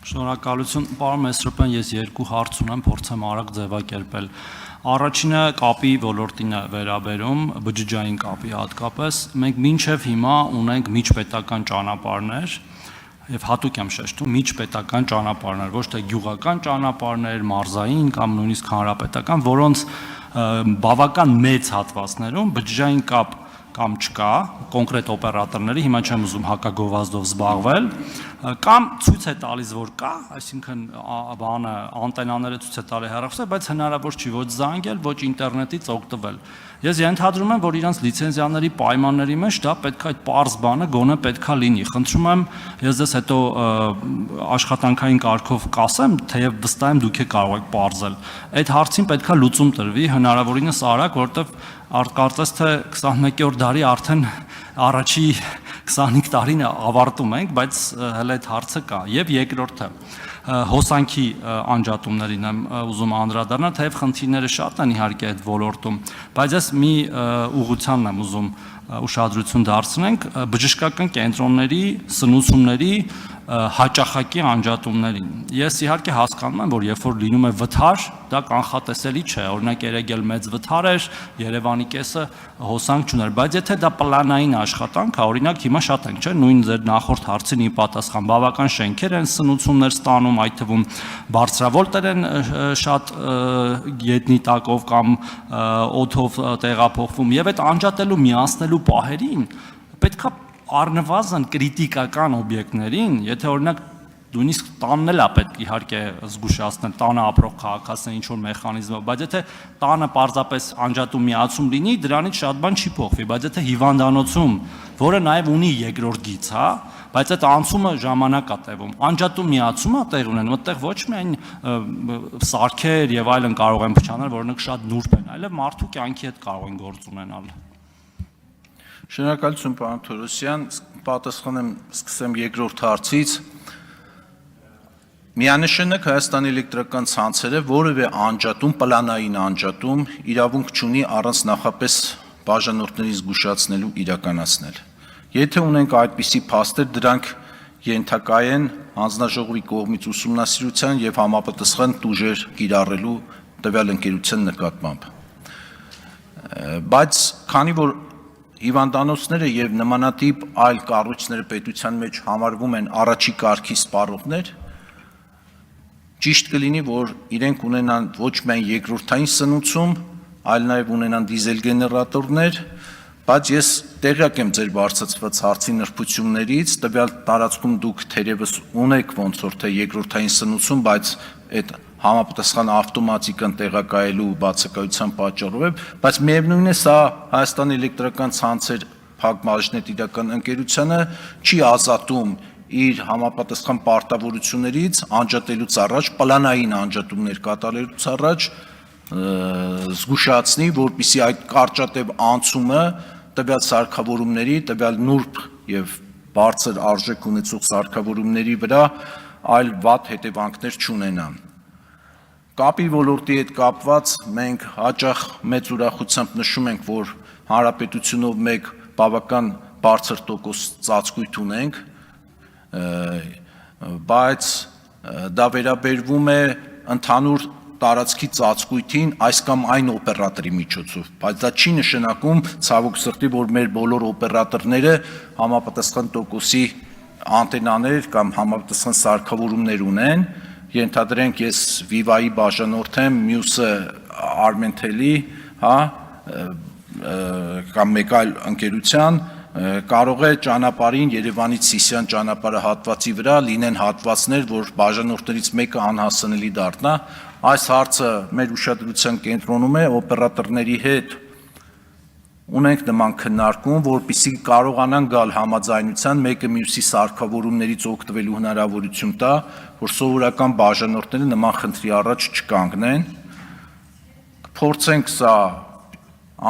Շնորհակալություն, պարոն Մեսրոպյան, ես երկու հարց ունեմ, փորձեմ արագ ձևակերպել։ Առաջինը կապի ոլորտին է վերաբերում, բջջային կապի հատկապես։ Մենք մինչև հիմա ունենք միջպետական ճանապարհներ, եւ հատուկ եմ շեշտում միջպետական ճանապարհներ, ոչ թե գյուղական ճանապարհներ, մարզային կամ նույնիսկ հանրապետական, որոնց բավական մեծ հատվածներում բջջային կապ կամ չկա, կոնկրետ օպերատորների, հիմա չեմ ուզում հակագովազդով զբաղվել, կամ ցույց է տալիս, որ կա, այսինքն բանը անտենաները ցույց է տալի հեռախոսը, բայց հնարավոր չի ոչ զանգել, ոչ ինտերնետից օգտվել։ Ես ենթադրում եմ, որ իրանց լիցենզիաների պայմանների մեջ դա պետք է այդ պարզ բանը գոնե պետքա լինի։ Խնդրում եմ, ես դες հետո աշխատանքային կարգով կասեմ, թեև վստահ եմ դուք եք կարող եք պարզել։ Այդ հարցին պետքա լուծում տրվի հնարավորինս արագ, որովհետև կարծես թե 21-րդ դարի արդեն առաջի 25 տարին ավարտում ենք, բայց հələ այդ հարցը կա։ Եվ երկրորդը հոսանքի անջատումներին եմ ուզում անդրադառնալ, թեև խնդիրները շատ են իհարկե այդ ոլորտում, բայց ես մի ուղղությանն եմ ուզում ուշադրություն դարձնենք բժշկական կենտրոնների սնուցումների հաճախակի անջատումներին։ Ես իհարկե հասկանում եմ, որ երբ որ լինում է վթար, դա կանխատեսելի չէ, օրինակ երեգել մեծ վթար էր, Երևանի կեսը հոսանք չուներ, բայց եթե դա պլանային աշխատանք է, օրինակ հիմա շատ ենք, չէ, նույն ձեր նախորդ հարցին ի պատասխան բավական շենքեր են սնուցումներ ստանում, այդ թվում բարձրավոլտեր են շատ գետնի տակով կամ օդով տեղափոխվում, եւ այդ անջատելու միացնելու պահերին պետքա առնվազն կրիտիկական օբյեկտներին, եթե օրինակ նույնիսկ տանն էլ է պետք իհարկե զգուշացնել, տանը ապրող քաղաքացիների ինչ-որ մեխանիզմով, բայց եթե տանը պարզապես անջատում միացում լինի, դրանից շատ բան չի փոխվի, բայց եթե հիվանդանոցում, որը նաև ունի երկրորդ գիծ, հա, բայց այդ անցումը ժամանակ է տևում, անջատում միացումը տեղ ունեն, այդտեղ ոչ միայն սարքեր եւ այլն կարող են փչանալ, որոնք շատ նուրբ են, այլև մարդու կյանքի հետ կարող են գործ ունենալ։ Շնորհակալություն, պարոն Թորոսյան, պատասխանեմ, սկսեմ երկրորդ հարցից։ Միանշանակ Հայաստանի էլեկտրական ցանցերը որևէ անջատում, պլանային անջատում իրավունք չունի առանց նախապես բաժանորդների զգուշացնելու իրականացնել։ Եթե ունենք այդպիսի փաստեր, դրանք ենթակա են հանձնաժողովի կողմից ուսումնասիրության եւ համապատասխան տուժեր կիրառելու տվյալ ընկերության նկատմամբ։ Բայց քանի որ հիվանդանոցները եւ նմանատիպ այլ կառույցները պետության մեջ համարվում են առաջի կարգի սպառողներ, ճիշտ կլինի, որ իրենք ունենան ոչ միայն երկրորդային սնուցում, այլ նաեւ ունենան դիզել գեներատորներ, բայց ես տեղյակ եմ ձեր բարձրացված հարցի նրբություններից, տվյալ տարածքում դուք թերևս ունեք ոնց որ թե երկրորդային սնուցում, բայց այդ համապատասխան ավտոմատիկան տեղակայելու բացակայության պատճառով, բայց միևնույն է, սա Հայաստանի էլեկտրական ցանցեր Փակ Մաժնետիրական ընկերությունը չի ազատում իր համապատասխան պարտավորություններից անջատելուց առաջ, պլանային անջատումներ կատարելուց առաջ զգուշացնի, որպեսզի այդ կարճատև անցումը տվյալ սարքավորումների, տվյալ նուրբ եւ բարձր արժեք ունեցող սարքավորումների վրա այլ վատ հետևանքներ չունենան։ Կապի ոլորտի հետ կապված մենք հաճախ մեծ ուրախությամբ նշում ենք, որ հանրապետությունով մեկ բավական բարձր տոկոս ծածկույթ ունենք, բայց դա վերաբերվում է ընդհանուր տարածքի ծածկույթին այս կամ այն օպերատորի միջոցով, բայց դա չի նշանակում ցավոք սրտի, որ մեր բոլոր օպերատորները համապատասխան տոկոսի անտենաներ կամ համապատասխան սարքավորումներ ունեն, ենթադրենք ես Viva-ի բաժանորդ եմ, մյուսը Armentel-ի, հա, կամ մեկ այլ ընկերության, կարող է ճանապարհին Երևանից Սիսիան ճանապարհը հատվածի վրա լինեն հատվածներ, որ բաժանորդներից մեկը անհասանելի դառնա։ Այս հարցը մեր ուշադրության կենտրոնում է, օպերատորների հետ ունենք նման քննարկում, որպեսզի կարողանան գալ համաձայնության, մեկը մյուսի սարքավորումներից օգտվելու հնարավորություն տա, որ սովորական բաժանորդները նման խնդրի առաջ չկանգնեն։ Փորձենք սա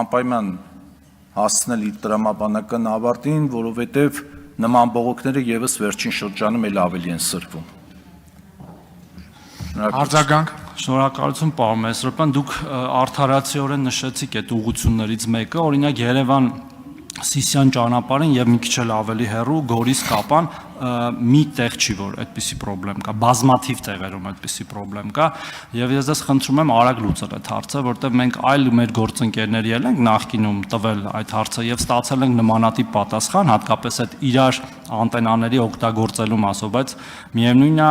անպայման հասցնել իր տրամաբանական ավարտին, որովհետև նման բողոքները եւս վերջին շրջանում էլ ավելի են սրվում։ Արձագանք։ Շնորհակալություն, պարոն Մեսրոպյան, դուք արդարացիորեն նշեցիք այդ ուղղություններից մեկը, օրինակ Երևան Սիսիան ճանապարհին եւ մի քիչ էլ ավելի հեռու Գորիս Կապան մի տեղ չի, որ այդպիսի խնդրեմ կա, բազմաթիվ տեղերում այդպիսի խնդրեմ կա, եւ ես ձեզ խնդրում եմ արագ լուծել այդ հարցը, որտեղ մենք այլ մեր գործընկերների էլ ենք նախկինում տվել այդ հարցը եւ ստացել ենք նմանատիպ պատասխան, հատկապես այդ իրար անտենաների օգտագործելու մասով, բայց միևնույնն է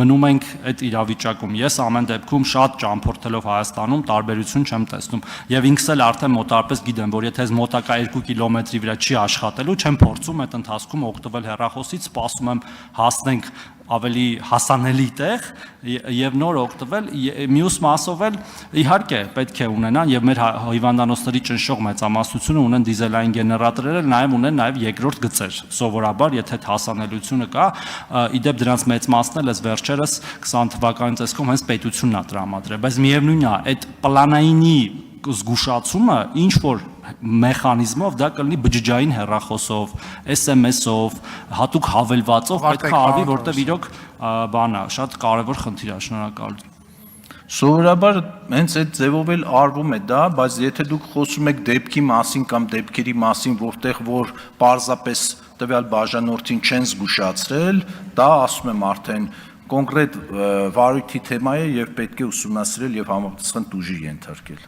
մնում ենք այդ իրավիճակում։ Ես ամեն դեպքում շատ ճամփորդելով Հայաստանում տարբերություն չեմ տեսնում եւ ինքս էլ արդեն մոտարպես գիտեմ, որ եթե ես մոտակա 2 կիլոմետրի վրա չի աշխատելու, չեմ փորձում այդ ընթացքում օգտվել հեռախոսից, սպասում եմ հասնենք ավելի հասանելի տեղ եւ նոր օգտվել, մյուս մասով էլ իհարկե պետք է ունենան եւ մեր հիվանդանոցների ճնշող մեծամասնությունը ունեն դիզելային գեներատորներ, նաեւ ունեն նաեւ երկրորդ գծեր։ Սովորաբար, եթե հասանելիությունը կա, իդեպ դրանց մեծ մասն էլ էս վերջերս 20 թվականի տեսքով հենց պետությունն է տրամադրել, բայց միևնույնն է, այդ պլանայինի զգուշացումը ինչ որ մեխանիզմով դա կլինի բջջային հեռախոսով, SMS-ով, հատուկ հավելվածով պետք է արվի, որտեղ իրոք բանա, շատ կարևոր խնդիր է, շնորհակալություն։ Սովորաբար հենց այդ ձևով էլ արվում է դա, բայց եթե դուք խոսում եք դեպքի մասին կամ դեպքերի մասին, որտեղ որ պարզապես տվյալ բաժանորդին չեն զգուշացրել, դա ասում եմ արդեն կոնկրետ վարույթի թեմա է եւ պետք է ուսումնասիրել եւ համապատասխան տուժի ենթարկել։